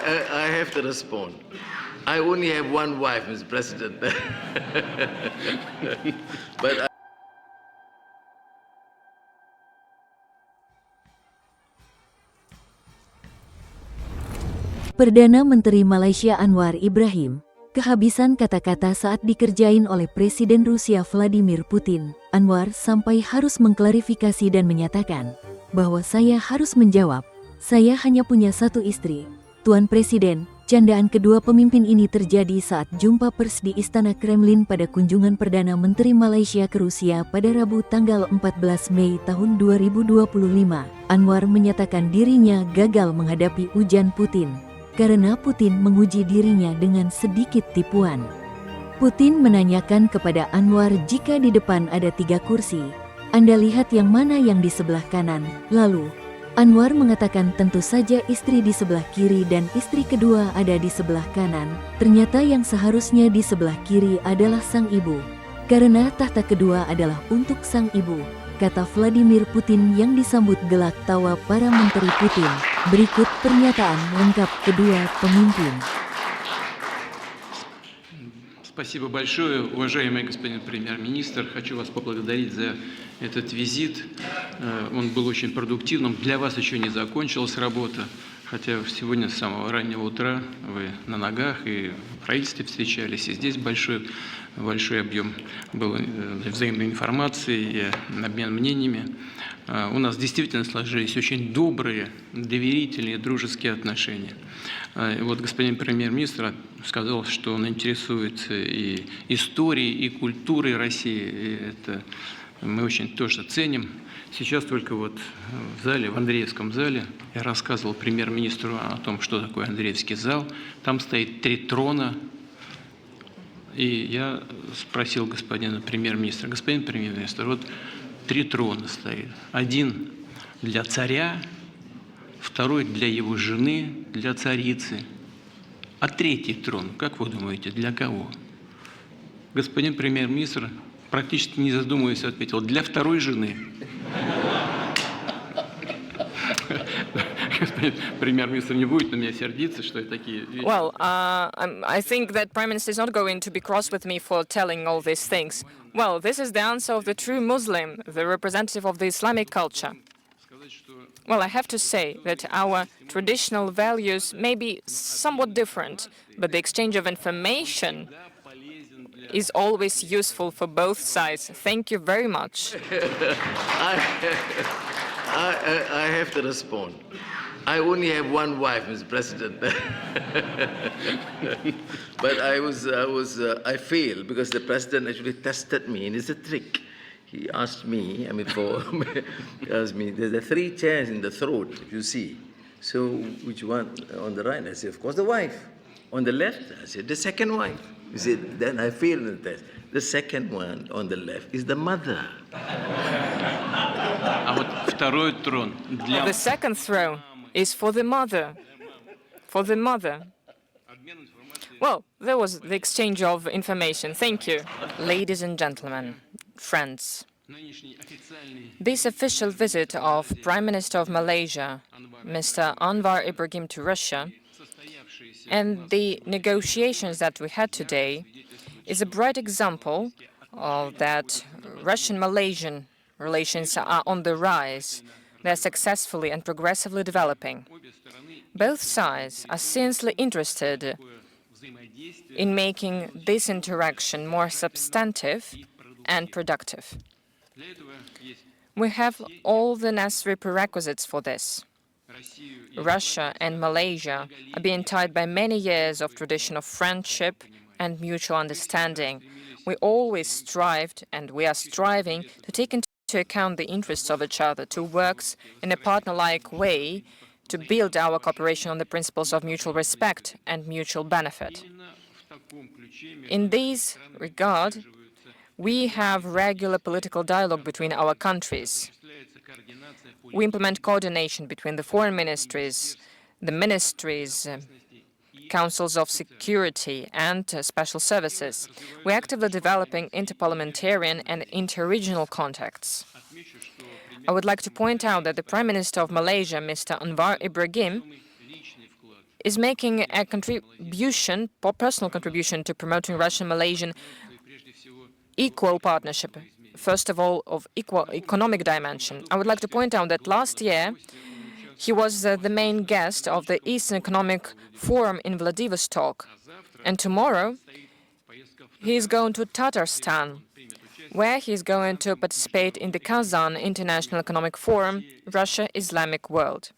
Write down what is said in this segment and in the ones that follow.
I have to respond. I only have one wife, Mr. President. But Perdana Menteri Malaysia Anwar Ibrahim kehabisan kata-kata saat dikerjain oleh Presiden Rusia Vladimir Putin. Anwar sampai harus mengklarifikasi dan menyatakan bahwa saya harus menjawab, saya hanya punya satu istri. Tuan Presiden, candaan kedua pemimpin ini terjadi saat jumpa pers di Istana Kremlin pada kunjungan Perdana Menteri Malaysia ke Rusia pada Rabu tanggal 14 Mei tahun 2025. Anwar menyatakan dirinya gagal menghadapi ujian Putin karena Putin menguji dirinya dengan sedikit tipuan. Putin menanyakan kepada Anwar jika di depan ada 3 kursi, Anda lihat yang mana yang di sebelah kanan? Lalu, Anwar mengatakan tentu saja istri di sebelah kiri dan istri kedua ada di sebelah kanan. Ternyata yang seharusnya di sebelah kiri adalah sang ibu, karena tahta kedua adalah untuk sang ibu, kata Vladimir Putin yang disambut gelak tawa para menteri Putin. Berikut pernyataan lengkap kedua pemimpin. Спасибо большое, уважаемый господин премьер-министр. Хочу вас поблагодарить за этот визит. Он был очень продуктивным. Для вас еще не закончилась работа, хотя сегодня с самого раннего утра вы на ногах и в правительстве встречались, и здесь большой объем был взаимной информации и обмен мнениями. У нас действительно сложились очень добрые, доверительные, дружеские отношения. И вот господин премьер-министр сказал, что он интересуется и историей, и культурой России. И это мы очень тоже ценим. Сейчас только вот в зале, в Андреевском зале, я рассказывал премьер-министру о том, что такое Андреевский зал. Там стоит 3 трона. И я спросил господина премьер-министра: господин премьер-министр, вот 3 трона стоит. Один для царя, второй для его жены, для царицы. А 3-й трон, как вы думаете, для кого? Господин премьер-министр, практически не задумываясь, ответил: для 2-й жены. Господин премьер-министр не будет на меня сердиться, что я такие вещи. Well, I think that Prime Minister is not going to be cross with me for telling all these things. Well, this is the answer of the true Muslim, the representative of the Islamic culture. Well, I have to say that our traditional values may be somewhat different, but the exchange of information is always useful for both sides. Thank you very much. I have to respond. I only have one wife, Mr. President. But I failed because the president actually tested me, and it's a trick. He asked me, asked me, there's the 3 chairs in the throat, if you see. So which one on the right? I said, of course, the wife. On the left, I said, the second wife. You see, then I failed in the test. The second one on the left is the mother. The second throne is for the mother. For the mother. Well, there was the exchange of information. Thank you. Ladies and gentlemen, friends, this official visit of Prime Minister of Malaysia, Mr. Anwar Ibrahim, to Russia, and the negotiations that we had today is a bright example of that Russian-Malaysian relations are on the rise. They're successfully and progressively developing. Both sides are sincerely interested in making this interaction more substantive and productive. We have all the necessary prerequisites for this. Russia and Malaysia are being tied by many years of tradition of friendship and mutual understanding. We always strived, and we are striving, to take into account the interests of each other, to work in a partner-like way to build our cooperation on the principles of mutual respect and mutual benefit. In this regard, we have regular political dialogue between our countries. We implement coordination between the foreign ministries, the ministries, councils of security, and special services. We're actively developing interparliamentarian and interregional contacts. I would like to point out that the Prime Minister of Malaysia, Mr. Anwar Ibrahim, is making a contribution, personal contribution, to promoting Russian-Malaysian equal partnership, first of all, of equal economic dimension. I would like to point out that last year he was the main guest of the Eastern Economic Forum in Vladivostok, and tomorrow he is going to Tatarstan, where he is going to participate in the Kazan International Economic Forum, Russia, Islamic World.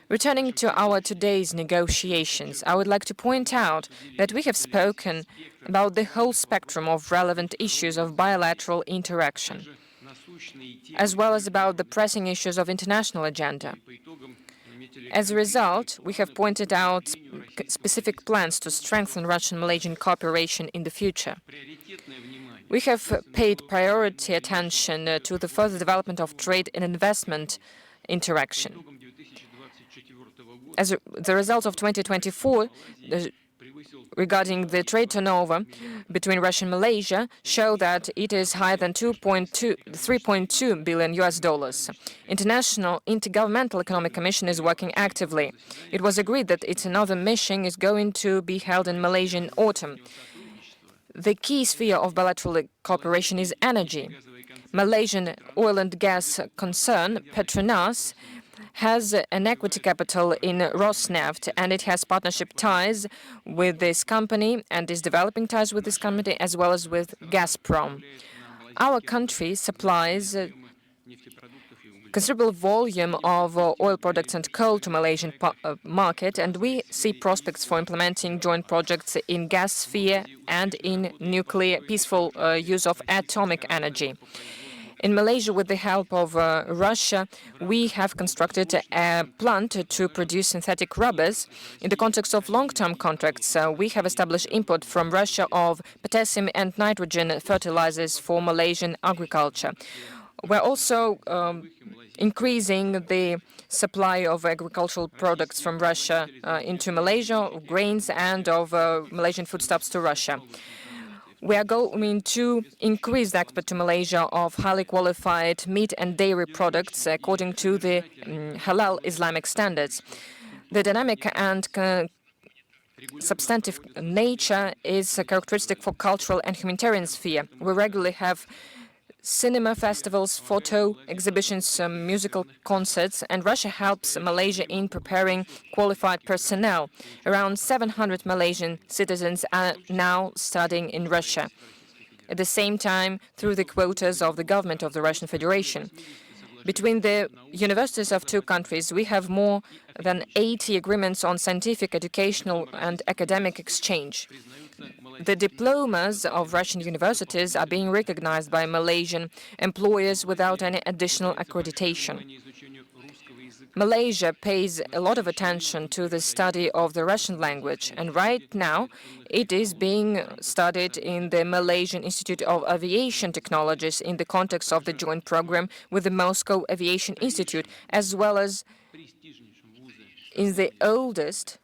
Returning to our today's negotiations, I would like to point out that we have spoken about the whole spectrum of relevant issues of bilateral interaction, as well as about the pressing issues of international agenda. As a result, we have pointed out specific plans to strengthen Russian-Malaysian cooperation in the future. We have paid priority attention to the further development of trade and investment interaction. As the results of 2024 regarding the trade turnover between Russia and Malaysia show that it is higher than $3.2 billion. International Intergovernmental Economic Commission is working actively. It was agreed that its another mission is going to be held in Malaysia in autumn. The key sphere of bilateral cooperation is energy. Malaysian oil and gas concern, Petronas, has an equity capital in Rosneft, and it has partnership ties with this company and is developing ties with this company as well as with Gazprom. Our country supplies a considerable volume of oil products and coal to Malaysian market, and we see prospects for implementing joint projects in gas sphere and in nuclear peaceful use of atomic energy. In Malaysia, with the help of Russia, we have constructed a plant to produce synthetic rubbers. In the context of long-term contracts, we have established import from Russia of potassium and nitrogen fertilizers for Malaysian agriculture. We're also increasing the supply of agricultural products from Russia into Malaysia, grains and of Malaysian foodstuffs to Russia. We are going to increase the export to Malaysia of highly qualified meat and dairy products according to the halal Islamic standards. The dynamic and substantive nature is a characteristic for cultural and humanitarian sphere. We regularly have cinema festivals, photo exhibitions, musical concerts, and Russia helps Malaysia in preparing qualified personnel. Around 700 Malaysian citizens are now studying in Russia. At the same time, through the quotas of the government of the Russian Federation. Between the universities of two countries, we have more than 80 agreements on scientific, educational, and academic exchange. The diplomas of Russian universities are being recognized by Malaysian employers without any additional accreditation. Malaysia pays a lot of attention to the study of the Russian language, and right now it is being studied in the Malaysian Institute of Aviation Technologies in the context of the joint program with the Moscow Aviation Institute, as well as in the oldest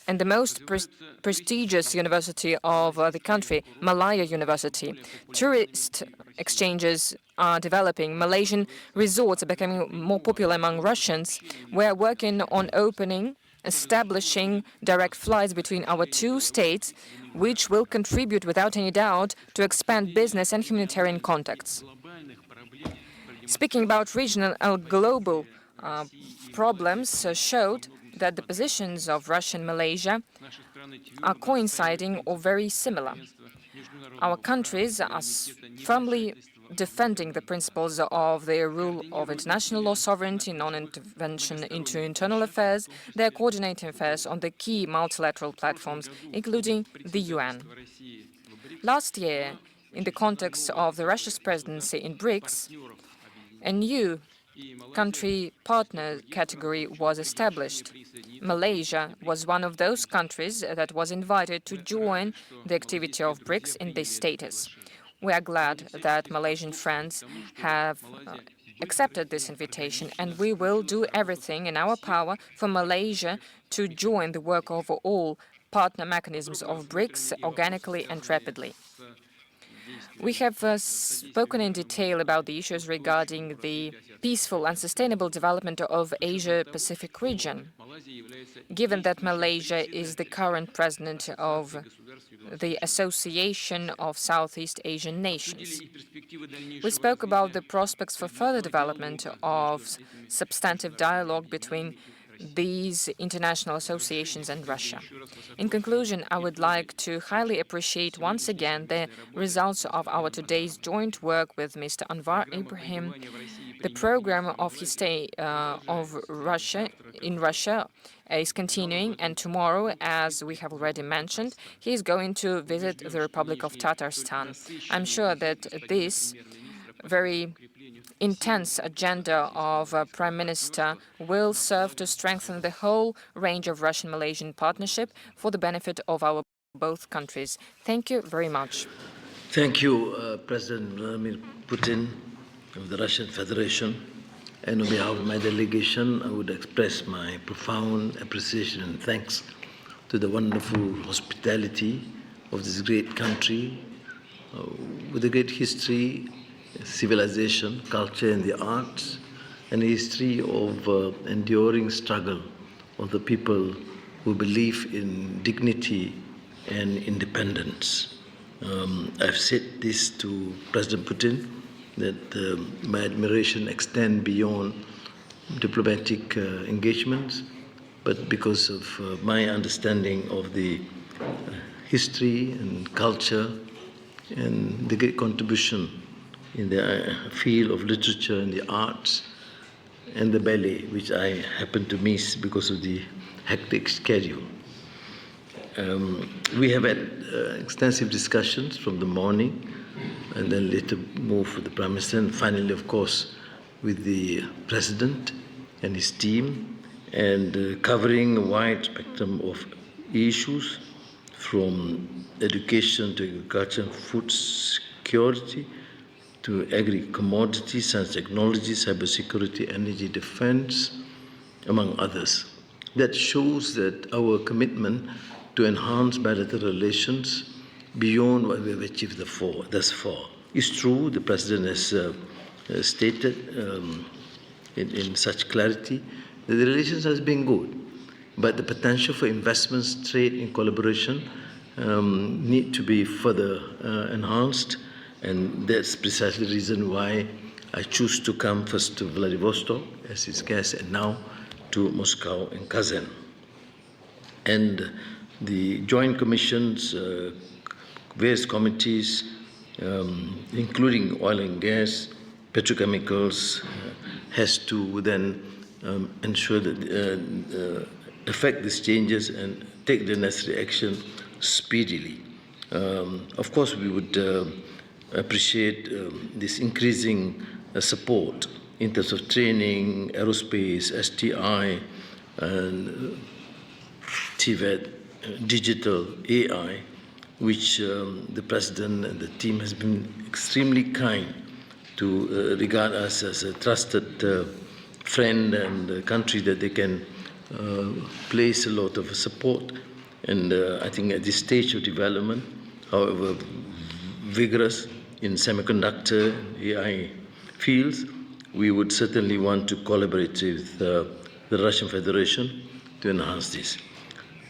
and the most prestigious university of the country, Malaya University. Tourist exchanges are developing. Malaysian resorts are becoming more popular among Russians. We are working on establishing direct flights between our two states, which will contribute without any doubt to expand business and humanitarian contacts. Speaking about regional and global problems showed that the positions of Russia and Malaysia are coinciding or very similar. Our countries are firmly defending the principles of the rule of international law, sovereignty, non-intervention into internal affairs. They are coordinating affairs on the key multilateral platforms, including the UN. Last year, in the context of the Russia's presidency in BRICS, a new country partner category was established. Malaysia was one of those countries that was invited to join the activity of BRICS in this status. We are glad that Malaysian friends have accepted this invitation, and we will do everything in our power for Malaysia to join the work of all partner mechanisms of BRICS organically and rapidly. We have spoken in detail about the issues regarding the peaceful and sustainable development of Asia-Pacific region. Given that Malaysia is the current president of the Association of Southeast Asian Nations, we spoke about the prospects for further development of substantive dialogue between these international associations and Russia. In conclusion, I would like to highly appreciate once again the results of our today's joint work with Mr. Anwar Ibrahim. The program of his stay in Russia is continuing, and tomorrow, as we have already mentioned, he is going to visit the Republic of Tatarstan. I'm sure that this very intense agenda of Prime Minister will serve to strengthen the whole range of Russian-Malaysian partnership for the benefit of our both countries. Thank you very much. Thank you, President Vladimir Putin of the Russian Federation. And on behalf of my delegation, I would express my profound appreciation and thanks to the wonderful hospitality of this great country with a great history, civilization, culture, and the arts, and a history of enduring struggle of the people who believe in dignity and independence. I've said this to President Putin, that my admiration extends beyond diplomatic engagements, but because of my understanding of the history and culture and the great contribution in the field of literature and the arts and the ballet, which I happen to miss because of the hectic schedule. We have had extensive discussions from the morning, and then later moved with the Prime Minister, and finally, of course, with the President and his team, and covering a wide spectrum of issues from education to agriculture and food security, to agri-commodities, science technology, cybersecurity, energy defense, among others. That shows that our commitment to enhance bilateral relations beyond what we have achieved thus far. It's true, the President has stated in such clarity that the relations has been good, but the potential for investments, trade, and collaboration need to be further enhanced. And that's precisely the reason why I choose to come first to Vladivostok as his guest, and now to Moscow and Kazan. And the joint commissions, various committees, including oil and gas, petrochemicals, has to then ensure that affect these changes and take the necessary action speedily. Of course, we would appreciate this increasing support in terms of training, aerospace, STI, and TVET, digital, AI, which the President and the team has been extremely kind to regard us as a trusted friend and a country that they can place a lot of support. And I think at this stage of development, however vigorous in semiconductor AI fields, we would certainly want to collaborate with the Russian Federation to enhance this.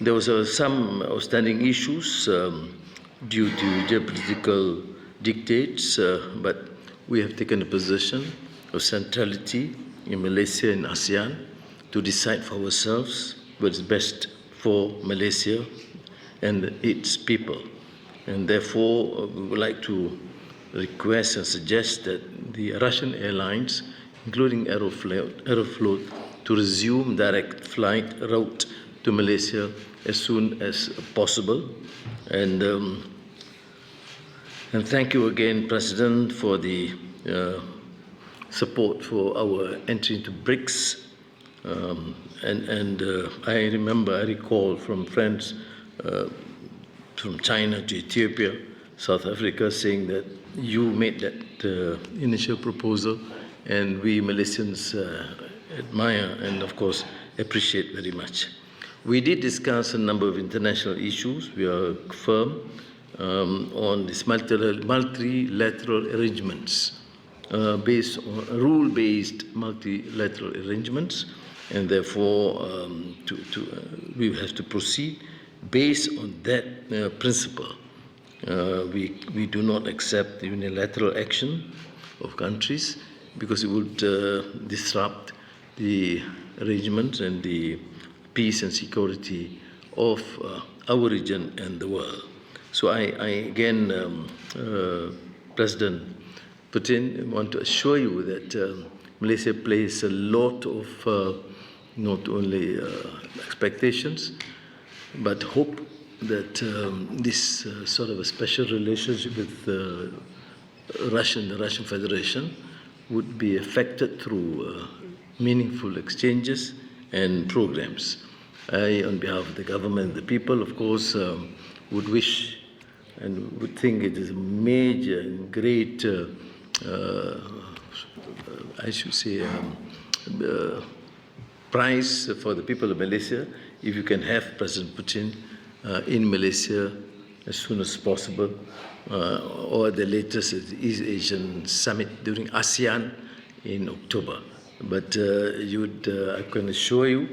There was some outstanding issues due to geopolitical dictates, but we have taken a position of centrality in Malaysia and ASEAN to decide for ourselves what is best for Malaysia and its people. And therefore, we would like to request and suggest that the Russian airlines, including Aeroflot, to resume direct flight route to Malaysia as soon as possible. And thank you again, President, for the support for our entry into BRICS. I recall from friends from China to Ethiopia, South Africa, saying that you made that initial proposal, and we Malaysians admire and, of course, appreciate very much. We did discuss a number of international issues. We are firm on these multilateral arrangements, based on rule-based multilateral arrangements, and therefore we have to proceed based on that principle. We do not accept the unilateral action of countries because it would disrupt the arrangements and the peace and security of our region and the world. So I again, President Putin, want to assure you that Malaysia plays a lot of not only expectations, but hope that this sort of a special relationship with the Russian Federation would be affected through meaningful exchanges and programs. I, on behalf of the government and the people, of course, would wish and would think it is a major and great, I should say, prize for the people of Malaysia if you can have President Putin in Malaysia as soon as possible, or the latest at the East Asian Summit during ASEAN in October. But I can assure you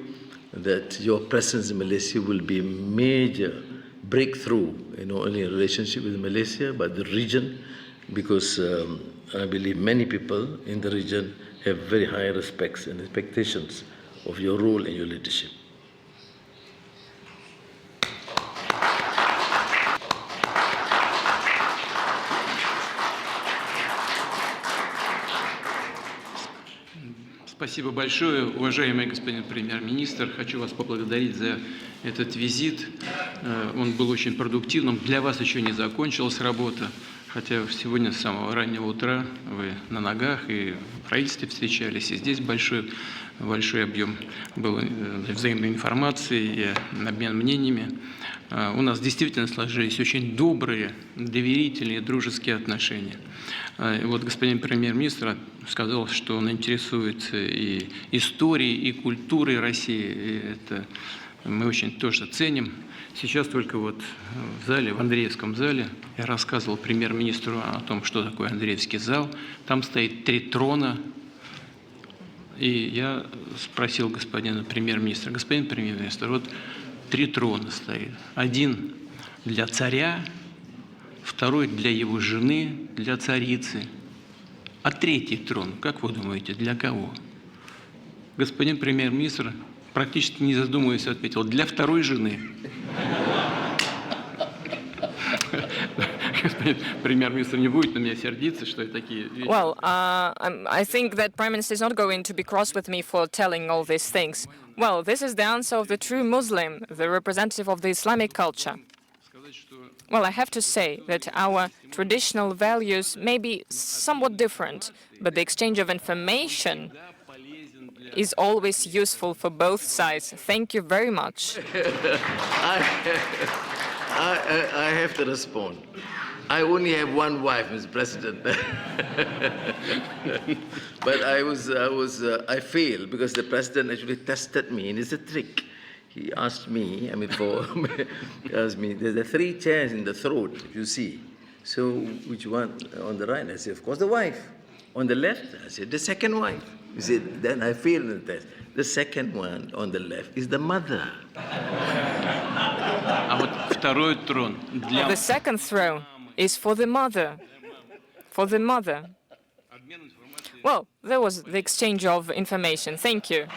that your presence in Malaysia will be a major breakthrough, not only in relationship with Malaysia, but the region, because I believe many people in the region have very high respects and expectations of your role and your leadership. Спасибо большое, уважаемый господин премьер-министр. Хочу вас поблагодарить за этот визит. Он был очень продуктивным. Для вас еще не закончилась работа, хотя сегодня с самого раннего утра вы на ногах и в правительстве встречались, и здесь большой объем был взаимной информации и обмен мнениями. У нас действительно сложились очень добрые, доверительные, дружеские отношения. И вот господин премьер-министр сказал, что он интересуется и историей, и культурой России. И это мы очень тоже ценим. Сейчас только вот в зале, в Андреевском зале, я рассказывал премьер-министру о том, что такое Андреевский зал. Там стоит 3 трона. И я спросил господина премьер-министра: господин премьер-министр, вот 3 трона стоит. Один для царя, второй для его жены, для царицы. А 3-й трон, как вы думаете, для кого? Господин премьер-министр, практически не задумываясь, ответил: для 2-й жены. Господин премьер-министр не будет на меня сердиться, что я такие вещи. Well, I think that Prime Minister is not going to be cross with me for telling all these things. Well, this is the answer of the true Muslim, the representative of the Islamic culture. Well, I have to say that our traditional values may be somewhat different, but the exchange of information is always useful for both sides. Thank you very much. I have to respond. I only have one wife, Mr. President. But I failed because the President actually tested me, and it's a trick. He asked me, asked me, there's the 3 chairs in the throat, if you see. So which one on the right? I said, of course, the wife. On the left, I said, the second wife. You see, then I failed in the test. The second one on the left is the mother. А вот 2-й трон для... The second throne is for the mother. For the mother. Well, there was the exchange of information. Thank you.